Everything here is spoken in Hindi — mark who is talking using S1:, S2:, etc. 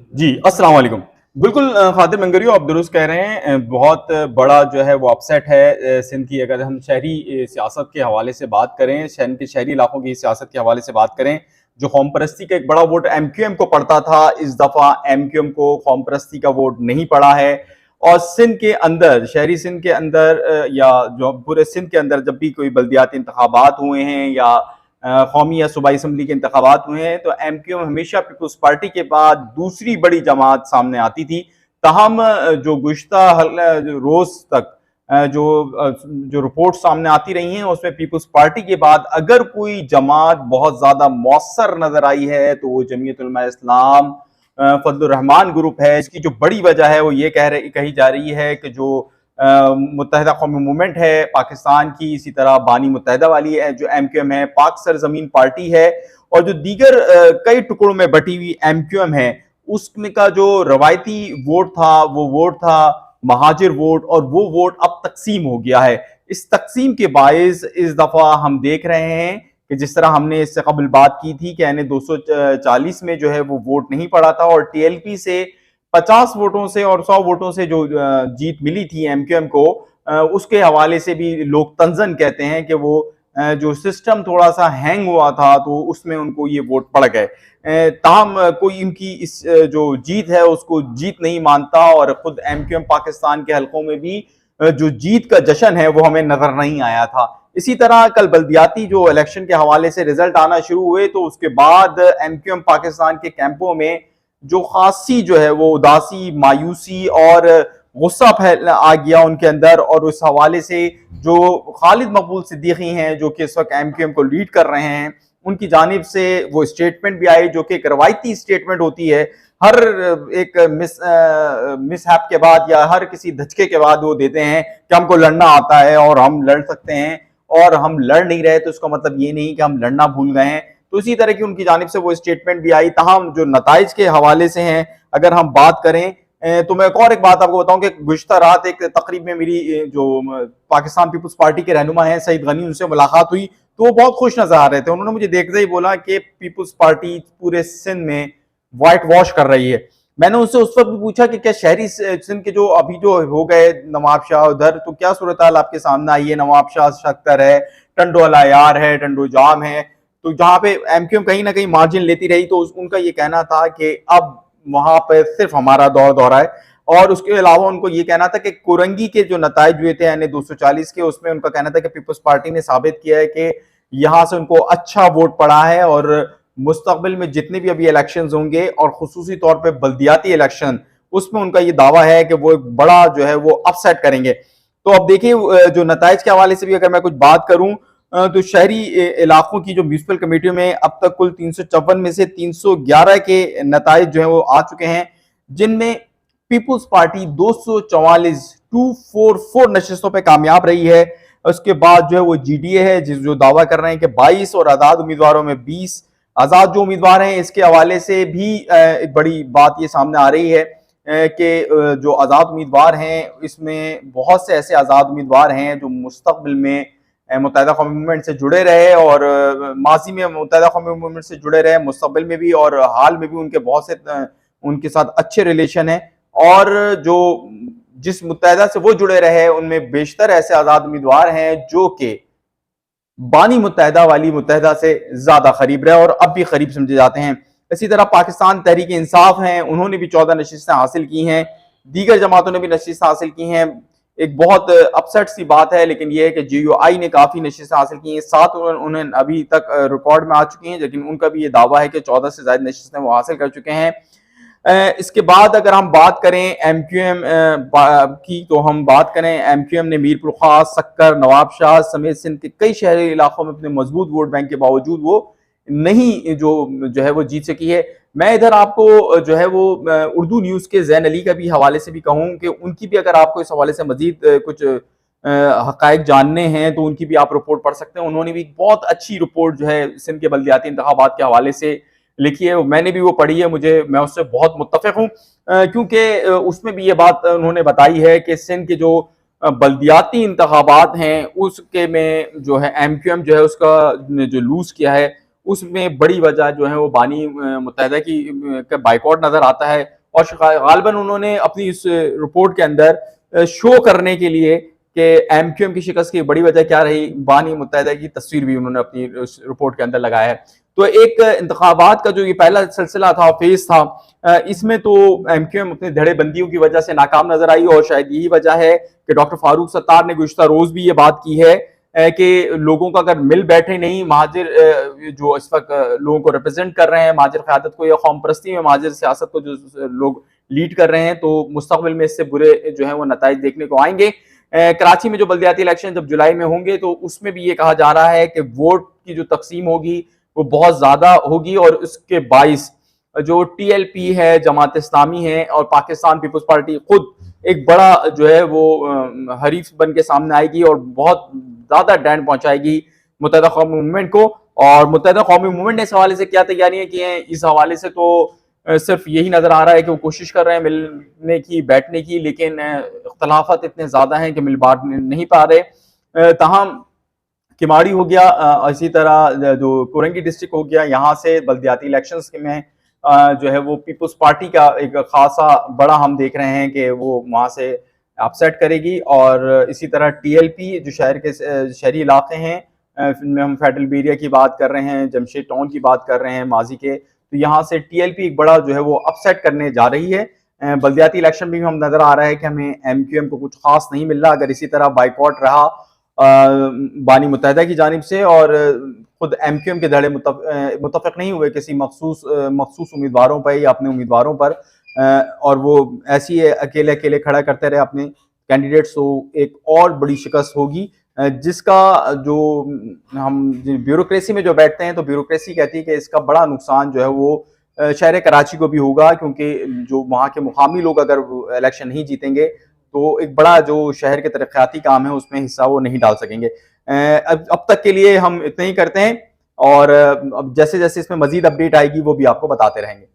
S1: जी, अस्सलाम वालेकुम। बिल्कुल ख़ादिर मंगरियो आप दुरुस्त कह रहे हैं। बहुत बड़ा जो है वो अपसेट है सिंध की। अगर हम शहरी सियासत के हवाले से बात करें, सिंध के शहरी इलाकों की सियासत के हवाले से बात करें, जो कौम परस्ती का एक बड़ा वोट एमक्यूएम को पड़ता था, इस दफ़ा एमक्यूएम को कौम परस्ती का वोट नहीं पड़ा है। और सिंध के अंदर, शहरी सिंध के अंदर या जो पूरे सिंध के अंदर जब भी कोई बल्दियाती इंतखाबात हुए हैं या कौमी या सूबाई असम्बली के इंतखाबात हुए हैं, तो एमक्यूएम हमेशा पीपल्स पार्टी के बाद दूसरी बड़ी जमात सामने आती थी। तहम जो गुज़श्ता रोज तक जो रिपोर्ट सामने आती रही हैं, उसमें पीपल्स पार्टी के बाद अगर कोई जमात बहुत ज्यादा मौसर नजर आई है तो वो जमीयत उलमा इस्लाम फजलुर रहमान ग्रुप है। इसकी जो बड़ी वजह है वो ये कही जा रही है कि जो मुत्तहिदा कौमी मूवमेंट है पाकिस्तान की, इसी तरह बानी मुत्तहिदा वाली है जो एमक्यूएम है, पाक सरजमीन पार्टी है, और जो दीगर कई टुकड़ों में बटी हुई एमक्यूएम है, उसका जो रवायती वोट था वो वोट था महाजिर वोट, और वो वोट अब तकसीम हो गया है। इस तकसीम के बायस इस दफा हम देख रहे हैं कि जिस तरह हमने इससे कबल बात की थी कि यानी 240 में जो है वो वोट नहीं पड़ा था, और टीएलपी से 50 वोटों से और 100 वोटों से जो जीत मिली थी एमक्यूएम को, उसके हवाले से भी लोग तंजन कहते हैं कि वो जो सिस्टम थोड़ा सा हैंग हुआ था तो उसमें उनको ये वोट पड़ गए। ताहम कोई इनकी इस जो जीत है उसको जीत नहीं मानता, और खुद एमक्यूएम पाकिस्तान के हलकों में भी जो जीत का जश्न है वो हमें नजर नहीं आया था। इसी तरह कल बल्दियाती जो इलेक्शन के हवाले से रिजल्ट आना शुरू हुए तो उसके बाद एमक्यूएम पाकिस्तान के कैंपों में जो खासी जो है वो उदासी, मायूसी और गुस्सा फैल आ गया उनके अंदर। और उस हवाले से जो खालिद मकबूल सिद्दीकी हैं जो कि इस वक्त एमक्यूएम को लीड कर रहे हैं, उनकी जानिब से वो स्टेटमेंट भी आई जो कि एक रवायती स्टेटमेंट होती है। हर एक मिसहैप के बाद या हर किसी धचके के बाद वो देते हैं कि हमको लड़ना आता है और हम लड़ सकते हैं, और हम लड़ नहीं रहे तो इसका मतलब ये नहीं कि हम लड़ना भूल गए हैं। तो इसी तरह की उनकी जानिब से वो स्टेटमेंट भी आई। तमाम जो नताइज के हवाले से हैं अगर हम बात करें, तो मैं एक बात आपको बताऊं कि गुज़श्ता रात एक तकरीब में मेरी जो पाकिस्तान पीपल्स पार्टी के रहनुमा हैं सईद गनी, उनसे मुलाकात हुई तो वो बहुत खुश नजर आ रहे थे। उन्होंने मुझे देखते ही बोला कि पीपल्स पार्टी पूरे सिंध में व्हाइट वॉश कर रही है। मैंने उनसे उस वक्त भी पूछा कि क्या शहरी सिंध के जो अभी जो हो गए नवाब शाह उधर, तो क्या सूरत हाल आपके सामने आई है? नवाब शाह शख्तर है, टंडो अलायार है, टंडो जाम है, तो जहां पे एमक्यूएम कहीं ना कहीं मार्जिन लेती रही, तो उनका ये कहना था कि अब वहां पर सिर्फ हमारा दौर है। और उसके अलावा उनको ये कहना था कि कुरंगी के जो नताइज हुए थे यानी 240 के, उसमें उनका कहना था कि पीपल्स पार्टी ने साबित किया है कि यहां से उनको अच्छा वोट पड़ा है, और मुस्तकबिल में जितने भी अभी इलेक्शन होंगे और खुसूसी तौर पर बल्दियाती इलेक्शन, उसमें उनका ये दावा है कि वो एक बड़ा जो है वो अपसेट करेंगे। तो अब देखिए जो नताइज के हवाले से भी अगर मैं कुछ बात करूं, तो शहरी इलाकों की जो म्यूनसिपल कमेटियों में अब तक कुल 354 में से 311 के नताइज जो है वो आ चुके हैं, जिनमें पीपुल्स पार्टी 244 नशस्तों पर कामयाब रही है। उसके बाद जो है वो जीडीए है जो दावा कर रहे हैं कि 22, और आजाद उम्मीदवारों में 20 आजाद जो उम्मीदवार हैं, इसके हवाले से भी एक बड़ी बात ये सामने आ रही है कि जो आजाद उम्मीदवार हैं इसमें बहुत से ऐसे आजाद उम्मीदवार हैं जो मुस्तकबिल में मुत्तहिदा कौमी मूवमेंट से जुड़े रहे, और माजी में मुत्तहिदा कौमी मूवमेंट से जुड़े रहे, मुस्तकबिल में भी और हाल में भी उनके बहुत से उनके साथ अच्छे रिलेशन है। और जो जिस मुत्तहिदा से वो जुड़े रहे उनमें बेशतर ऐसे आजाद उम्मीदवार हैं जो कि बानी मुत्तहिदा वाली मुत्तहिदा से ज्यादा करीब रहे और अब भी करीब समझे जाते हैं। इसी तरह पाकिस्तान तहरीक इंसाफ हैं, उन्होंने भी 14 नशिस्तें हासिल की हैं, दीगर जमातों ने भी नशिस्तें हासिल की हैं। एक बहुत अपसेट सी बात है लेकिन यह है कि जीयूआई ने काफी नशिस्तें हासिल की हैं, 7 उन्हें अभी तक रिकॉर्ड में आ चुकी हैं, लेकिन उनका भी ये दावा है कि 14 से ज्यादा नशिस्तें वो हासिल कर चुके हैं। इसके बाद अगर हम बात करें एमक्यूएम की, तो हम बात करें एमक्यूएम ने मीरपुर खास, सक्कर, नवाब शाह समेत सिंध के कई शहरी इलाकों में अपने मजबूत वोट बैंक के बावजूद वो नहीं जो है वो जीत सकी है। मैं इधर आपको जो है वो उर्दू न्यूज के जैन अली का भी हवाले से भी कहूँ कि उनकी भी अगर आपको इस हवाले से मजीद कुछ हकायक जानने हैं तो उनकी भी आप रिपोर्ट पढ़ सकते हैं। उन्होंने भी बहुत अच्छी रिपोर्ट जो है सिंध के बल्दियाती इंतखाबात के हवाले से लिखी है, मैंने भी वो पढ़ी है, मैं उससे बहुत मुत्तफिक हूँ, क्योंकि उसमें भी ये बात उन्होंने बताई है कि सिंध के जो बल्दियाती इंतखाबात हैं उसके में जो है एमक्यूएम जो है उसका जो लूज किया है उसमें बड़ी वजह जो है वो बानी मुत्तहिदा की का बाइकॉट नजर आता है। और गालिबन उन्होंने अपनी इस रिपोर्ट के अंदर शो करने के लिए कि एमक्यूएम की शिकस्त की बड़ी वजह क्या रही, बानी मुत्तहिदा की तस्वीर भी उन्होंने अपनी रिपोर्ट के अंदर लगाया है। तो एक इंतखाबात का जो ये पहला सिलसिला था, फेज था, इसमें तो एमक्यूएम अपने धड़ेबंदियों की वजह से नाकाम नजर आई और शायद यही वजह है कि डॉक्टर फारूक सत्तार ने गुज़िश्ता रोज भी ये बात की है कि लोगों का अगर मिल बैठे नहीं, महाजिर जो इस वक्त लोगों को रिप्रेजेंट कर रहे हैं, महाजिर क़यादत को या कौम परस्ती में महाजिर सियासत को जो लोग लीड कर रहे हैं, तो मुस्तकबिल में इससे बुरे जो है वो नताइज देखने को आएंगे। कराची में जो बल्दियाती इलेक्शन जब जुलाई में होंगे तो उसमें भी ये कहा जा रहा है कि वोट की जो तकसीम होगी वो बहुत ज्यादा होगी और उसके बाइस जो टीएलपी है, जमात इस्लामी है और पाकिस्तान पीपल्स पार्टी खुद एक बड़ा जो है वो हरीफ बन के सामने आएगी और बहुत ज्यादा डैंड पहुंचाएगी मुत्तहिदा कौमी मूवमेंट को। और मुत्तहिदा कौमी मूवमेंट ने इस हवाले से क्या तैयारियां की हैं, इस हवाले से तो सिर्फ यही नजर आ रहा है कि वो कोशिश कर रहे हैं मिलने की, बैठने की, लेकिन इख्तलाफात इतने ज्यादा हैं कि मिल बांट नहीं पा रहे। तहम किमाड़ी हो गया, इसी तरह जो कोरंगी डिस्ट्रिक्ट हो गया, यहाँ से बल्दियाती इलेक्शंस में जो है वो पीपल्स पार्टी का एक खासा बड़ा हम देख रहे हैं कि वो वहाँ से अपसेट करेगी। और इसी तरह टीएलपी जो शहर के शहरी इलाके हैं, इनमें हम फेडरल बेरिया की बात कर रहे हैं, जमशेद टाउन की बात कर रहे हैं माजी के, तो यहाँ से टीएलपी एक बड़ा जो है वो अपसेट करने जा रही है। बल्दियाती इलेक्शन में भी हम नजर आ रहा है कि हमें एमक्यूएम को कुछ खास नहीं मिल रहा अगर इसी तरह बाइकॉट रहा बानी मुत्तहिदा की जानिब से। और खुद एमक्यूएम के धड़े मुतफिक नहीं हुए किसी मखसूस उम्मीदवारों पर या अपने उम्मीदवारों पर, और वो ऐसी अकेले अकेले खड़ा करते रहे अपने कैंडिडेट्स, तो एक और बड़ी शिकस्त होगी जिसका जो हम ब्यूरोक्रेसी में जो बैठते हैं तो ब्यूरोक्रेसी कहती है कि इसका बड़ा नुकसान जो है वो शहर कराची को भी होगा, क्योंकि जो वहाँ के मुकामी लोग अगर इलेक्शन नहीं जीतेंगे तो एक बड़ा जो शहर के तरक्याती काम है उसमें हिस्सा वो नहीं डाल सकेंगे। अब तक के लिए हम इतना ही करते हैं और अब जैसे जैसे इसमें मजीद अपडेट आएगी वो भी आपको बताते रहेंगे।